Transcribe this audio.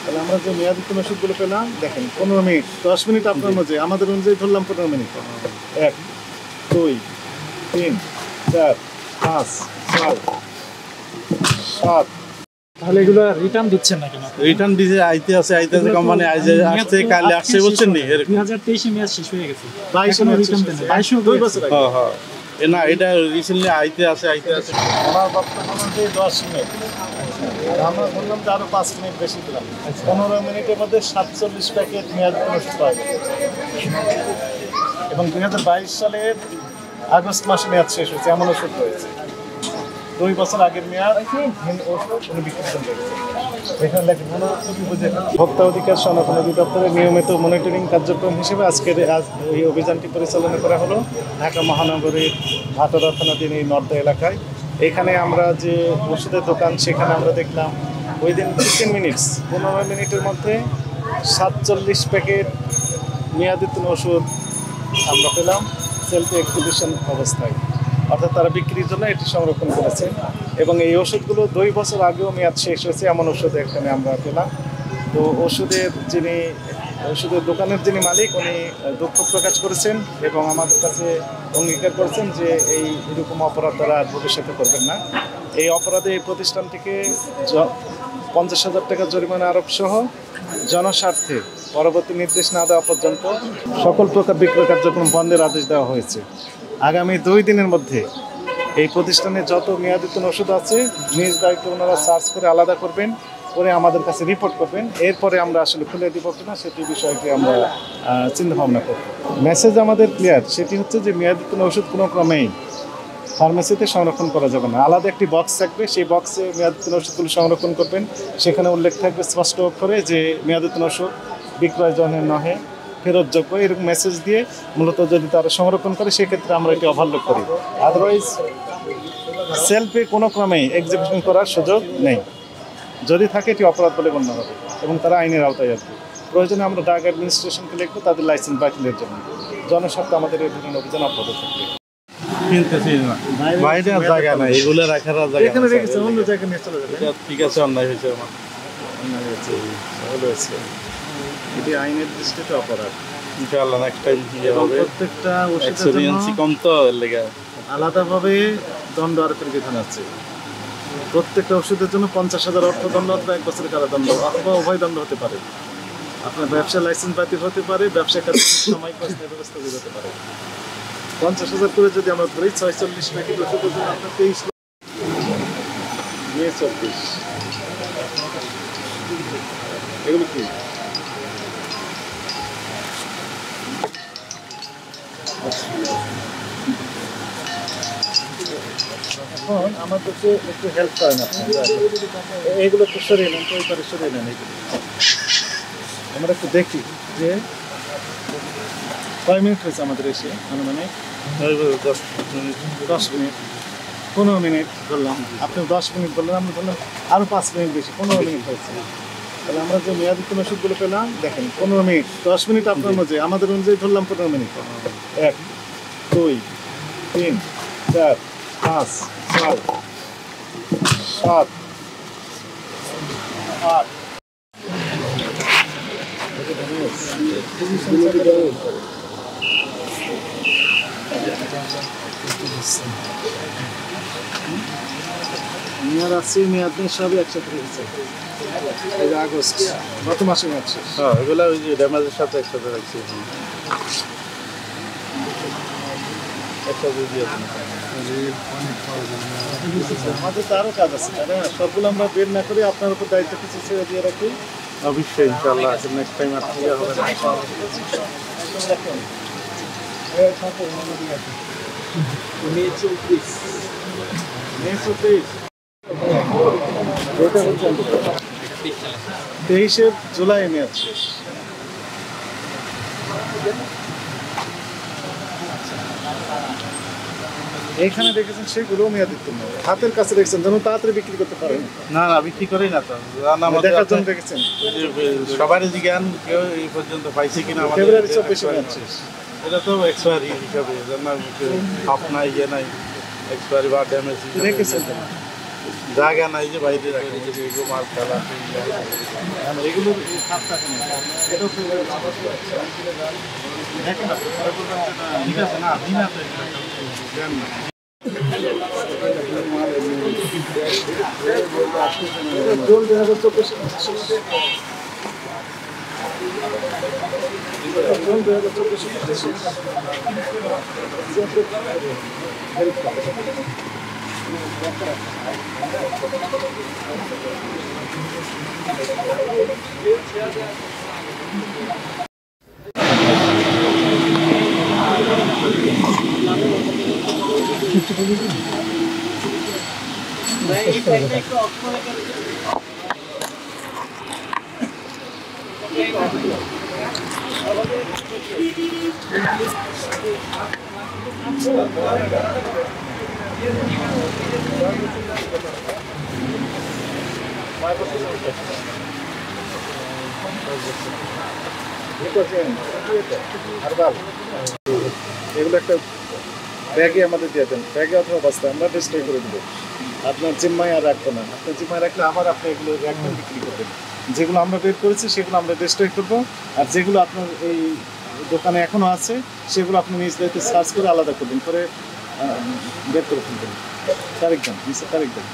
তাহলে আমরা যে মেয়াদোত্তীর্ণ ওষুধগুলো পেলাম দেখেন 15 মিনিট 10 মিনিট আপনার মধ্যে আমাদের অনুযায়ী ধরলাম 15 মিনিট 1 2 3 4 5 6 7 তাহলে এগুলো রিটার্ন দিচ্ছেন না কেন? রিটার্ন দিতে আইতে আছে কোম্পানি আসছে কাল আসছে বলছেন নি 2023 মেয়াদ শেষ হয়ে গেছে 22 রিটার্ন দেন 22 2 বছর আগে হ্যাঁ হ্যাঁ না এটা রিসেন্টলি আইতে আছে আমার বক্তব্য অনুযায়ী 10 মিনিট আর আমরা বললাম যে আরো 5 মিনিট বেশি দিলাম 15 মিনিটের মধ্যে 47 প্যাকেট মেয়াদোত্তীর্ণ ওষুধ পাওয়া গেছে এবং 2022 সালের আগস্ট মাসে মেয়াদ শেষ হয়েছে এমন ওষুধ রয়েছে 2 বছর আগের মেয়াদ ওষুধ কোনো বিক্রেতা রয়েছে এখানে লেখা ভোক্তা অধিকার সংরক্ষণ অধিদপ্তরের নিয়মিত মনিটরিং কার্যক্রম হিসেবে আজকের এই অভিযানটি পরিচালনা করা হলো ঢাকা মহানগরীর ভাটোরা থানাধীন এই নর্দা এলাকায়। এখানে আমরা যে ওষুধের দোকান সেখানে আমরা দেখলাম উইদিন 15 মিনিটস 15 মিনিটের মধ্যে 47 প্যাকেট মেয়াদোত্তীর্ণ ওষুধ আমরা পেলাম সেলফ এক্সিবিশন অবস্থায়, অর্থাৎ তারা বিক্রির জন্য এটি সংরক্ষণ করেছে এবং এই ওষুধগুলো 2 বছর আগেও মেয়াদ শেষ হয়েছে এমন ওষুধ এখানে আমরা পেলাম। তো ওষুধের দোকানের যিনি মালিক উনি দুঃখ প্রকাশ করেছেন এবং আমাদের কাছে অঙ্গীকার করেছেন যে এরকম অপরাধ তারা ভবিষ্যতে করবেন না। এই অপরাধে এই প্রতিষ্ঠানটিকে 50,000 টাকা জরিমানা আরোপ সহ জনস্বার্থে পরবর্তী নির্দেশ না দেওয়া পর্যন্ত সকল প্রকার বিক্রয় কার্যক্রম বন্ধের আদেশ দেওয়া হয়েছে। আগামী 2 দিনের মধ্যে এই প্রতিষ্ঠানে যত মেয়াদোত্তীর্ণ ওষুধ আছে নিজ দায়িত্বে ওনারা সার্চ করে আলাদা করবেন, করে আমাদের কাছে রিপোর্ট করবেন। এরপরে আমরা আসলে খুলে দিব কিনা সেটি বিষয়টি আমরা চিন্তা ভাবনা করব। মেসেজ আমাদের ক্লিয়ার, সেটি হচ্ছে যে মেয়াদোত্তীর্ণ ওষুধ কোনো ক্রমেই ফার্মেসিতে সংরক্ষণ করা যাবে না। আলাদা একটি বক্স থাকবে, সেই বক্সে মেয়াদোত্তীর্ণ ওষুধগুলো সংরক্ষণ করবেন। সেখানে উল্লেখ থাকবে স্পষ্ট অক্ষরে যে মেয়াদোত্তীর্ণ ওষুধ বিক্রয়জনের নহে, ফেরতযোগ্য, এরকম মেসেজ দিয়ে মূলত যদি তারা সংরক্ষণ করে সেক্ষেত্রে আমরা এটি ওভারলোড করি। আদারওয়াইজ সেলফে কোনো ক্রমেই এক্সিবিশন করার সুযোগ নেই। যদি থাকে এটি অপরাধ বলে গণ্য হবে এবং তারা আইনের আওতায় আসবে। প্রয়োজনে আমরা ডাক অ্যাডমিনিস্ট্রেশনকে লিখবো তাদের লাইসেন্স বাতিলের জন্য। জনস্বার্থে আমাদের এই ধরনের অভিযান অব্যাহত থাকবে। বাইরে আর জায়গা নাই, এগুলো রাখার জায়গা এখানে রেখেছে, অন্য জায়গায় নিয়ে চলে যাবে। ঠিক আছে, অন্যায় হয়েছে আমার, অন্যায় হয়েছে, হয়েছে। এটি আইনের দৃষ্টিতে অপরাধ। ইনশাআল্লাহ নেক্সট টাইম হবে। প্রত্যেকটা এক্সপেরিয়েন্স কম তো এর লেগে আলাদাভাবে দণ্ড আরোপের বিধান আছে। প্রত্যেকটা ওষুধের জন্য 50,000 অর্থদণ্ড অথবা 1 বছরের কারাদণ্ড অথবা উভয় দণ্ড হতে পারে। আপনার ব্যবসার লাইসেন্স বাতিল হতে পারে, ব্যবসা কাজের সাময়িক ব্যবস্থা হতে পারে। 50,000 করে যদি আমরা ধরি 46 প্যাকেট ওষুধের জন্য আপনার 23 মে 24 এগুলো কি এখন আমাদেরকে একটু হেল্প করেন আপনারা, এইগুলো একটু সরিয়ে নেন, ওই পারে সরিয়ে নেন। এইগুলো আমরা একটু দেখি যে কয় মিনিট হয়েছে আমাদের এসে, মানে 10 মিনিট 15 মিনিট ধরলাম। আপনি 10 মিনিট বললেন, আমরা ধরলাম আরও 5 মিনিট বেশি, 15 মিনিট হয়েছে। তাহলে আমরা যে মেয়াদোত্তীর্ণ ওষুধগুলো পেলাম দেখেন 15 মিনিট 10 মিনিট আপনার মধ্যে আমাদের অনুযায়ী ধরলাম 15 মিনিট 1 2 3 4 5 6 7 8 মেয়াদ আছে, মেয়াদ নেই, সবই একসাথে রয়েছে। এই যে আগস্ট গত মাসে মেয়াদ শেষ। হ্যাঁ, এগুলো ওই যে ড্যামেজের সাথে একসাথে রাখছি। আমাদের তো আরও কাজ আছে, তাই না? সবগুলো আমরা বের না করে আপনার উপর দায়িত্ব কিছু ছেড়ে দিয়ে রাখি। অবশ্যই ইনশাআল্লাহ নেক্সট টাইম আর হবে না। মে 24 23শে জুলাই মেয়াদ শেষ। এইখানে দেখেছেন সেগুলো মেয়াদোত্তীর্ণ, হাতের কাছে রেখেছেন যেন তাড়াতাড়ি বিক্রি করতে পারেন। না না, বিক্রি করি না তো, দেখার জন্য রেখেছেন। সবারই জিজ্ঞান কেউ এই পর্যন্ত পাইছে কিনা। ফেব্রুয়ারি 24 মেয়াদ শেষ। এটা তো এক্সপায়ারি হিসাবে হাফ নাই, ইয়ে নাই, এক্সপায়ারি বা ড্যামেজ রেখেছেন। জায়গা নাই যে বাইরে রাখে মাল খেলা এগুলো খাপ থাকে না এটাও তো দেখেন আপনি পরে বলবেন ঠিক আছে না দিন আছে দেন না জোর দেখা যাচ্ছে এগুলো একটা ব্যাগে আমাদের দিয়ে দেন, ব্যাগে অথবা বস্তায় আমরা ডিসপ্লে করে দেবো। আপনার জিম্মায় আর রাখবো না, আপনার জিম্মায় রাখলে আবার আপনি এগুলো একদম বিক্রি করবেন। যেগুলো আমরা বের করেছি সেগুলো আমরা ডিসপ্লে করবো, আর যেগুলো আপনার এই দোকানে এখনো আছে সেগুলো আপনি নিজ দায়িত্বে সার্চ করে আলাদা করবেন, করে বের করে ফেলবেন। তারিখ দেন, নিচে তারিখ দেন।